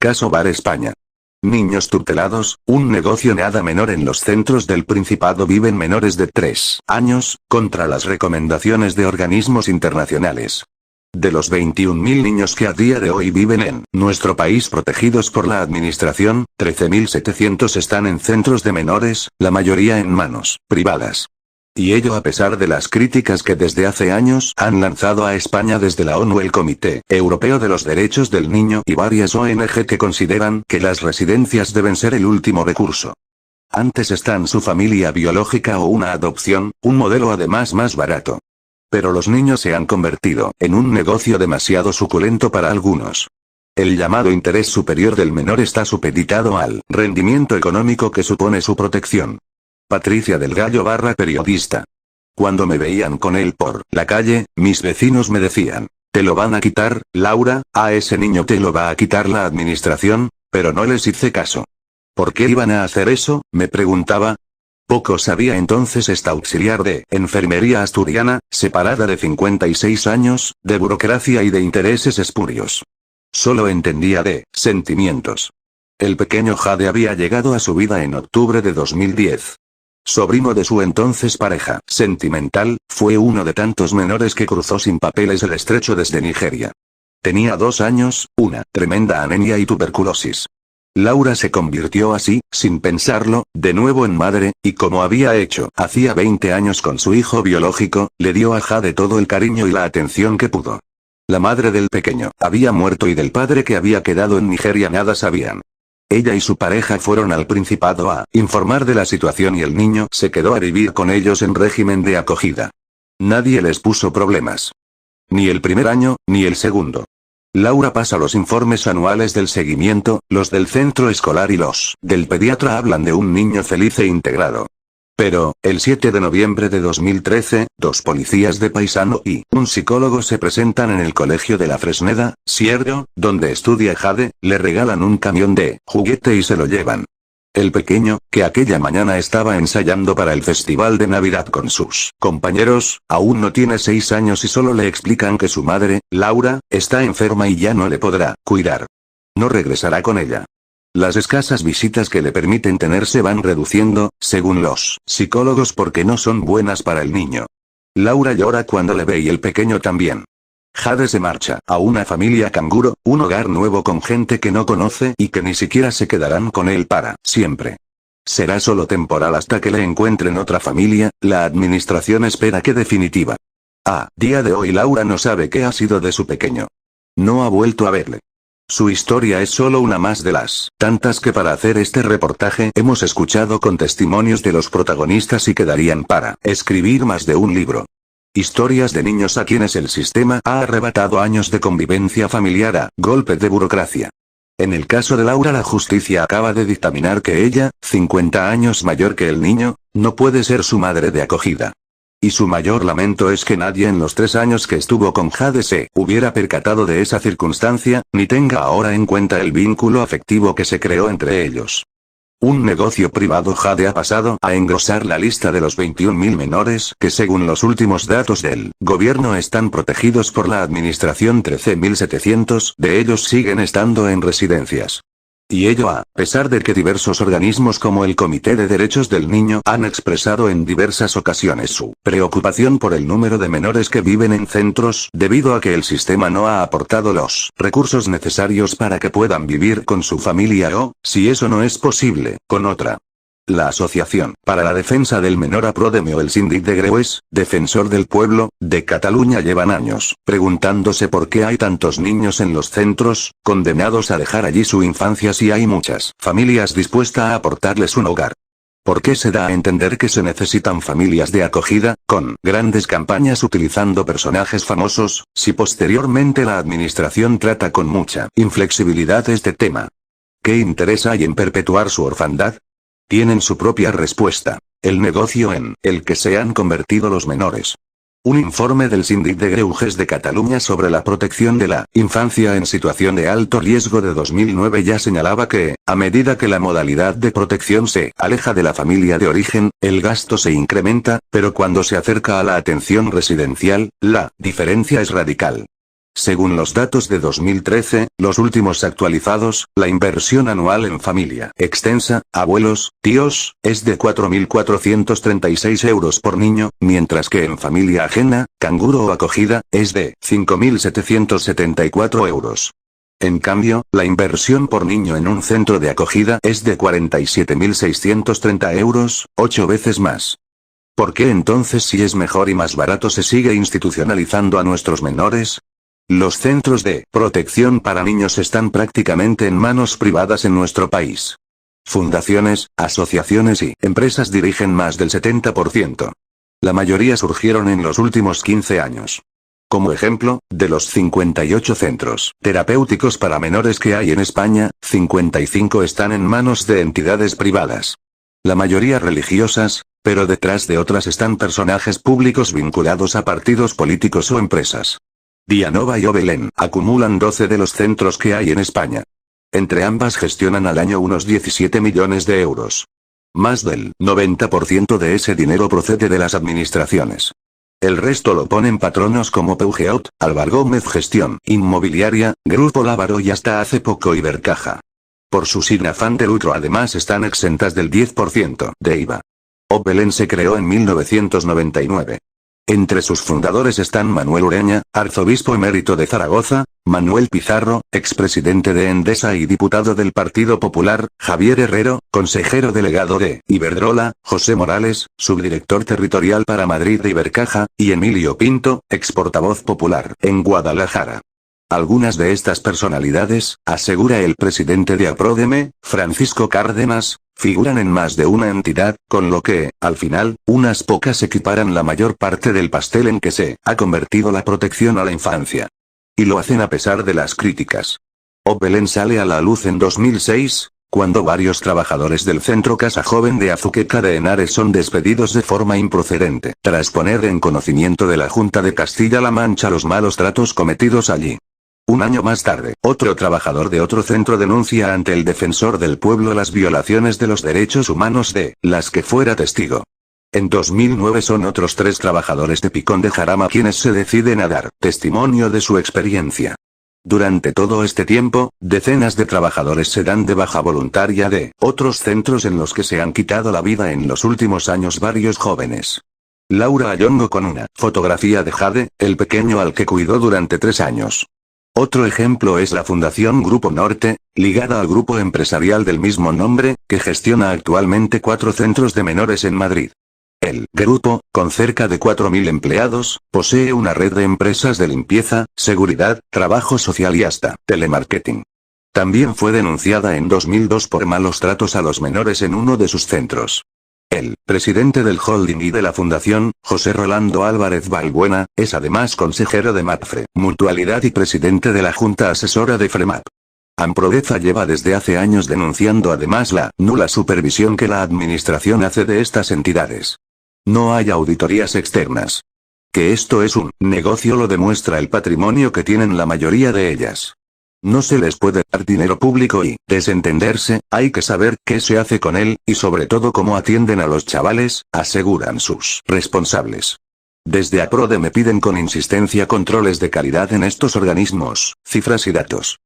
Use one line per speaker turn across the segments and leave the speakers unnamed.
Caso Bar España. Niños tutelados, un negocio nada menor en los centros del Principado viven menores de 3 años, contra las recomendaciones de organismos internacionales. De los 21.000 niños que a día de hoy viven en nuestro país protegidos por la administración, 13.700 están en centros de menores, la mayoría en manos privadas. Y ello a pesar de las críticas que desde hace años han lanzado a España desde la ONU, el Comité Europeo de los Derechos del Niño y varias ONG que consideran que las residencias deben ser el último recurso. Antes están su familia biológica o una adopción, un modelo además más barato. Pero los niños se han convertido en un negocio demasiado suculento para algunos. El llamado interés superior del menor está supeditado al rendimiento económico que supone su protección. Patricia del Gallo / periodista. Cuando me veían con él por la calle, mis vecinos me decían: «Te lo van a quitar, Laura, a ese niño te lo va a quitar la administración», pero no les hice caso. ¿Por qué iban a hacer eso?, me preguntaba. Poco sabía entonces esta auxiliar de enfermería asturiana, separada de 56 años, de burocracia y de intereses espurios. Solo entendía de sentimientos. El pequeño Jade había llegado a su vida en octubre de 2010. Sobrino de su entonces pareja sentimental, fue uno de tantos menores que cruzó sin papeles el estrecho desde Nigeria. Tenía 2 años, una tremenda anemia y tuberculosis. Laura se convirtió así, sin pensarlo, de nuevo en madre, y como había hecho hacía 20 años con su hijo biológico, le dio a Jade todo el cariño y la atención que pudo. La madre del pequeño había muerto y del padre que había quedado en Nigeria nada sabían. Ella y su pareja fueron al Principado a informar de la situación y el niño se quedó a vivir con ellos en régimen de acogida. Nadie les puso problemas. Ni el primer año, ni el segundo. Laura pasa los informes anuales del seguimiento, los del centro escolar y los del pediatra hablan de un niño feliz e integrado. Pero, el 7 de noviembre de 2013, 2 policías de Paisano y un psicólogo se presentan en el colegio de la Fresneda, Sierro, donde estudia Jade, le regalan un camión de juguete y se lo llevan. El pequeño, que aquella mañana estaba ensayando para el festival de Navidad con sus compañeros, aún no tiene 6 años y solo le explican que su madre, Laura, está enferma y ya no le podrá cuidar. No regresará con ella. Las escasas visitas que le permiten tener se van reduciendo, según los psicólogos, porque no son buenas para el niño. Laura llora cuando le ve y el pequeño también. Jade se marcha a una familia canguro, un hogar nuevo con gente que no conoce y que ni siquiera se quedarán con él para siempre. Será solo temporal hasta que le encuentren otra familia, la administración espera que definitiva. A día de hoy Laura no sabe qué ha sido de su pequeño. No ha vuelto a verle. Su historia es solo una más de las tantas que para hacer este reportaje hemos escuchado con testimonios de los protagonistas y que darían para escribir más de un libro. Historias de niños a quienes el sistema ha arrebatado años de convivencia familiar a golpe de burocracia. En el caso de Laura, la justicia acaba de dictaminar que ella, 50 años mayor que el niño, no puede ser su madre de acogida. Y su mayor lamento es que nadie en los 3 años que estuvo con Jade se hubiera percatado de esa circunstancia, ni tenga ahora en cuenta el vínculo afectivo que se creó entre ellos. Un negocio privado. Jade ha pasado a engrosar la lista de los 21.000 menores que según los últimos datos del gobierno están protegidos por la administración. 13.700 de ellos siguen estando en residencias. Y ello a pesar de que diversos organismos como el Comité de Derechos del Niño han expresado en diversas ocasiones su preocupación por el número de menores que viven en centros debido a que el sistema no ha aportado los recursos necesarios para que puedan vivir con su familia o, si eso no es posible, con otra. La Asociación para la Defensa del Menor APRODEME o el Síndic de Greuges, Defensor del Pueblo, de Cataluña llevan años preguntándose por qué hay tantos niños en los centros, condenados a dejar allí su infancia si hay muchas familias dispuestas a aportarles un hogar. ¿Por qué se da a entender que se necesitan familias de acogida, con grandes campañas utilizando personajes famosos, si posteriormente la administración trata con mucha inflexibilidad este tema? ¿Qué interés hay en perpetuar su orfandad? Tienen su propia respuesta: el negocio en el que se han convertido los menores. Un informe del Síndic de Greuges de Cataluña sobre la protección de la infancia en situación de alto riesgo de 2009 ya señalaba que, a medida que la modalidad de protección se aleja de la familia de origen, el gasto se incrementa, pero cuando se acerca a la atención residencial, la diferencia es radical. Según los datos de 2013, los últimos actualizados, la inversión anual en familia extensa, abuelos, tíos, es de 4.436 euros por niño, mientras que en familia ajena, canguro o acogida, es de 5.774 euros. En cambio, la inversión por niño en un centro de acogida es de 47.630 euros, 8 veces más. ¿Por qué entonces, si es mejor y más barato, se sigue institucionalizando a nuestros menores? Los centros de protección para niños están prácticamente en manos privadas en nuestro país. Fundaciones, asociaciones y empresas dirigen más del 70%. La mayoría surgieron en los últimos 15 años. Como ejemplo, de los 58 centros terapéuticos para menores que hay en España, 55 están en manos de entidades privadas. La mayoría religiosas, pero detrás de otras están personajes públicos vinculados a partidos políticos o empresas. Dianova y Obelén acumulan 12 de los centros que hay en España. Entre ambas gestionan al año unos 17 millones de euros. Más del 90% de ese dinero procede de las administraciones. El resto lo ponen patronos como Peugeot, Álvar Gómez Gestión Inmobiliaria, Grupo Lávaro y hasta hace poco Ibercaja. Por su sin afán de lucro además están exentas del 10% de IVA. Obelén se creó en 1999. Entre sus fundadores están Manuel Ureña, arzobispo emérito de Zaragoza, Manuel Pizarro, expresidente de Endesa y diputado del Partido Popular, Javier Herrero, consejero delegado de Iberdrola, José Morales, subdirector territorial para Madrid de Ibercaja, y Emilio Pinto, ex portavoz popular en Guadalajara. Algunas de estas personalidades, asegura el presidente de Aprodeme, Francisco Cárdenas, figuran en más de una entidad, con lo que, al final, unas pocas equiparan la mayor parte del pastel en que se ha convertido la protección a la infancia. Y lo hacen a pesar de las críticas. Obelén sale a la luz en 2006, cuando varios trabajadores del Centro Casa Joven de Azuqueca de Henares son despedidos de forma improcedente, tras poner en conocimiento de la Junta de Castilla-La Mancha los malos tratos cometidos allí. Un año más tarde, otro trabajador de otro centro denuncia ante el defensor del pueblo las violaciones de los derechos humanos de las que fuera testigo. En 2009 son otros 3 trabajadores de Picón de Jarama quienes se deciden a dar testimonio de su experiencia. Durante todo este tiempo, decenas de trabajadores se dan de baja voluntaria de otros centros en los que se han quitado la vida en los últimos años varios jóvenes. Laura Ayongo con una fotografía de Jade, el pequeño al que cuidó durante 3 años. Otro ejemplo es la Fundación Grupo Norte, ligada al grupo empresarial del mismo nombre, que gestiona actualmente 4 centros de menores en Madrid. El grupo, con cerca de 4.000 empleados, posee una red de empresas de limpieza, seguridad, trabajo social y hasta telemarketing. También fue denunciada en 2002 por malos tratos a los menores en uno de sus centros. El presidente del holding y de la fundación, José Rolando Álvarez Balbuena, es además consejero de MAPFRE, Mutualidad y presidente de la Junta Asesora de FREMAP. Amprodeza lleva desde hace años denunciando además la nula supervisión que la administración hace de estas entidades. No hay auditorías externas. Que esto es un negocio lo demuestra el patrimonio que tienen la mayoría de ellas. No se les puede dar dinero público y desentenderse, hay que saber qué se hace con él, y sobre todo cómo atienden a los chavales, aseguran sus responsables. Desde APRODE me piden con insistencia controles de calidad en estos organismos, cifras y datos.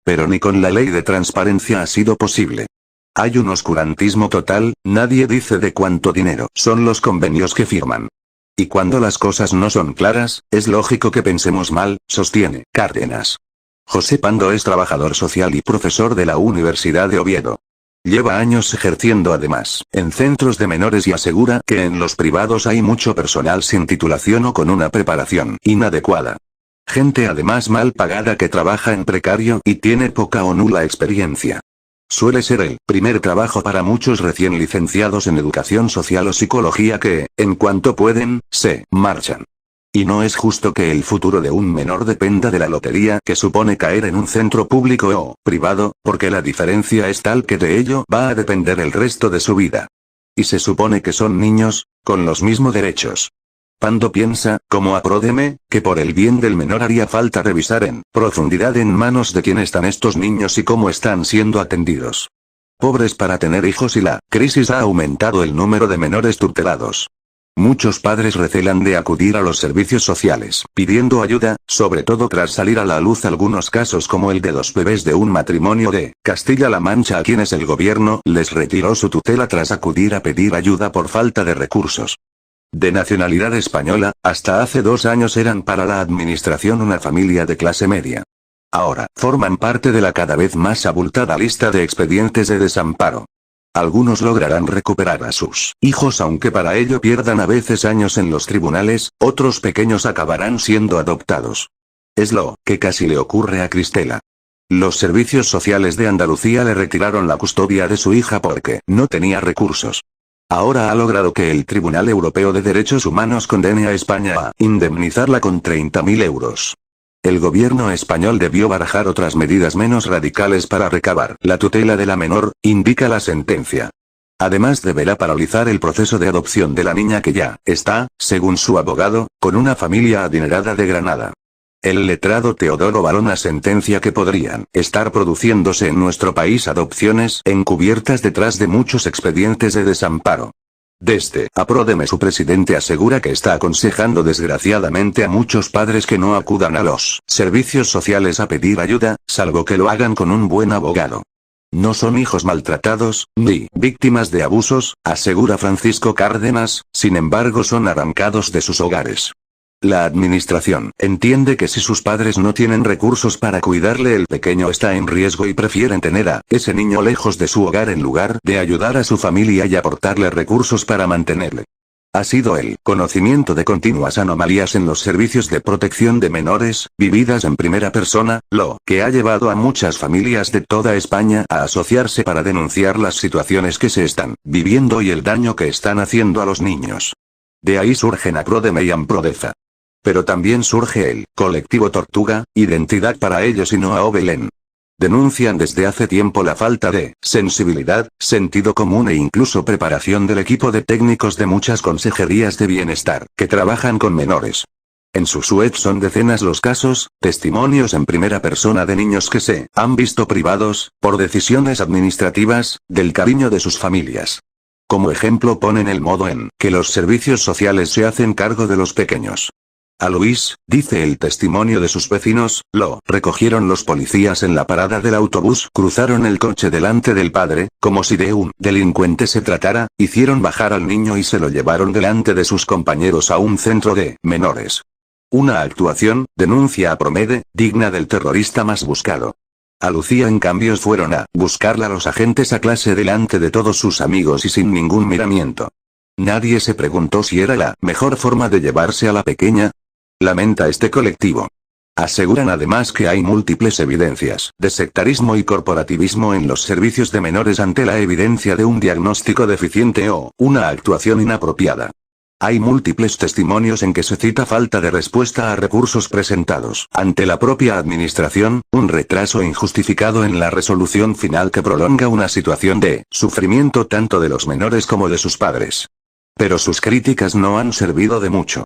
Pero ni con la ley de transparencia ha sido posible. Hay un oscurantismo total, nadie dice de cuánto dinero son los convenios que firman. Y cuando las cosas no son claras, es lógico que pensemos mal, sostiene Cárdenas. José Pando es trabajador social y profesor de la Universidad de Oviedo. Lleva años ejerciendo además en centros de menores y asegura que en los privados hay mucho personal sin titulación o con una preparación inadecuada. Gente además mal pagada que trabaja en precario y tiene poca o nula experiencia. Suele ser el primer trabajo para muchos recién licenciados en educación social o psicología que, en cuanto pueden, se marchan. Y no es justo que el futuro de un menor dependa de la lotería que supone caer en un centro público o privado, porque la diferencia es tal que de ello va a depender el resto de su vida. Y se supone que son niños, con los mismos derechos. Pando piensa, como APRODEME, que por el bien del menor haría falta revisar en profundidad en manos de quién están estos niños y cómo están siendo atendidos. Pobres para tener hijos y la crisis ha aumentado el número de menores tutelados. Muchos padres recelan de acudir a los servicios sociales, pidiendo ayuda, sobre todo tras salir a la luz algunos casos como el de 2 bebés de un matrimonio de Castilla-La Mancha a quienes el gobierno les retiró su tutela tras acudir a pedir ayuda por falta de recursos. De nacionalidad española, hasta hace 2 años eran para la administración una familia de clase media. Ahora, forman parte de la cada vez más abultada lista de expedientes de desamparo. Algunos lograrán recuperar a sus hijos aunque para ello pierdan a veces años en los tribunales, otros pequeños acabarán siendo adoptados. Es lo que casi le ocurre a Cristela. Los servicios sociales de Andalucía le retiraron la custodia de su hija porque no tenía recursos. Ahora ha logrado que el Tribunal Europeo de Derechos Humanos condene a España a indemnizarla con 30.000 euros. El gobierno español debió barajar otras medidas menos radicales para recabar la tutela de la menor, indica la sentencia. Además deberá paralizar el proceso de adopción de la niña que ya está, según su abogado, con una familia adinerada de Granada. El letrado Teodoro Barona sentencia que podrían estar produciéndose en nuestro país adopciones encubiertas detrás de muchos expedientes de desamparo. Desde Aprodeme su presidente asegura que está aconsejando desgraciadamente a muchos padres que no acudan a los servicios sociales a pedir ayuda, salvo que lo hagan con un buen abogado. No son hijos maltratados, ni víctimas de abusos, asegura Francisco Cárdenas, sin embargo son arrancados de sus hogares. La administración entiende que si sus padres no tienen recursos para cuidarle el pequeño está en riesgo y prefieren tener a ese niño lejos de su hogar en lugar de ayudar a su familia y aportarle recursos para mantenerle. Ha sido el conocimiento de continuas anomalías en los servicios de protección de menores, vividas en primera persona, lo que ha llevado a muchas familias de toda España a asociarse para denunciar las situaciones que se están viviendo y el daño que están haciendo a los niños. De ahí surgen Aprodeme y Amprodeza. Pero también surge el colectivo Tortuga, Identidad para ellos y no a Belén. Denuncian desde hace tiempo la falta de sensibilidad, sentido común e incluso preparación del equipo de técnicos de muchas consejerías de bienestar, que trabajan con menores. En sus webs son decenas los casos, testimonios en primera persona de niños que se han visto privados, por decisiones administrativas, del cariño de sus familias. Como ejemplo ponen el modo en que los servicios sociales se hacen cargo de los pequeños. A Luis, dice el testimonio de sus vecinos, lo recogieron los policías en la parada del autobús, cruzaron el coche delante del padre, como si de un delincuente se tratara, hicieron bajar al niño y se lo llevaron delante de sus compañeros a un centro de menores. Una actuación, denuncia Apromede, digna del terrorista más buscado. A Lucía en cambio fueron a buscarla los agentes a clase delante de todos sus amigos y sin ningún miramiento. Nadie se preguntó si era la mejor forma de llevarse a la pequeña. Lamenta este colectivo. Aseguran además que hay múltiples evidencias de sectarismo y corporativismo en los servicios de menores ante la evidencia de un diagnóstico deficiente o una actuación inapropiada. Hay múltiples testimonios en que se cita falta de respuesta a recursos presentados ante la propia administración, un retraso injustificado en la resolución final que prolonga una situación de sufrimiento tanto de los menores como de sus padres. Pero sus críticas no han servido de mucho.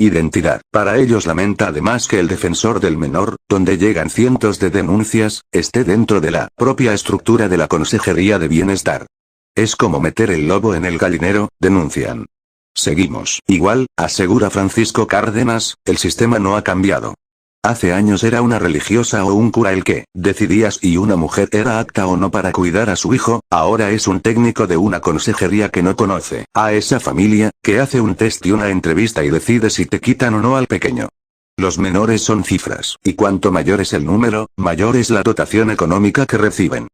Identidad. Para ellos lamenta además que el defensor del menor, donde llegan cientos de denuncias, esté dentro de la propia estructura de la Consejería de Bienestar. Es como meter el lobo en el gallinero, denuncian. Seguimos igual, asegura Francisco Cárdenas, el sistema no ha cambiado. Hace años era una religiosa o un cura el que decidía si una mujer era apta o no para cuidar a su hijo, ahora es un técnico de una consejería que no conoce a esa familia, que hace un test y una entrevista y decide si te quitan o no al pequeño. Los menores son cifras, y cuanto mayor es el número, mayor es la dotación económica que reciben.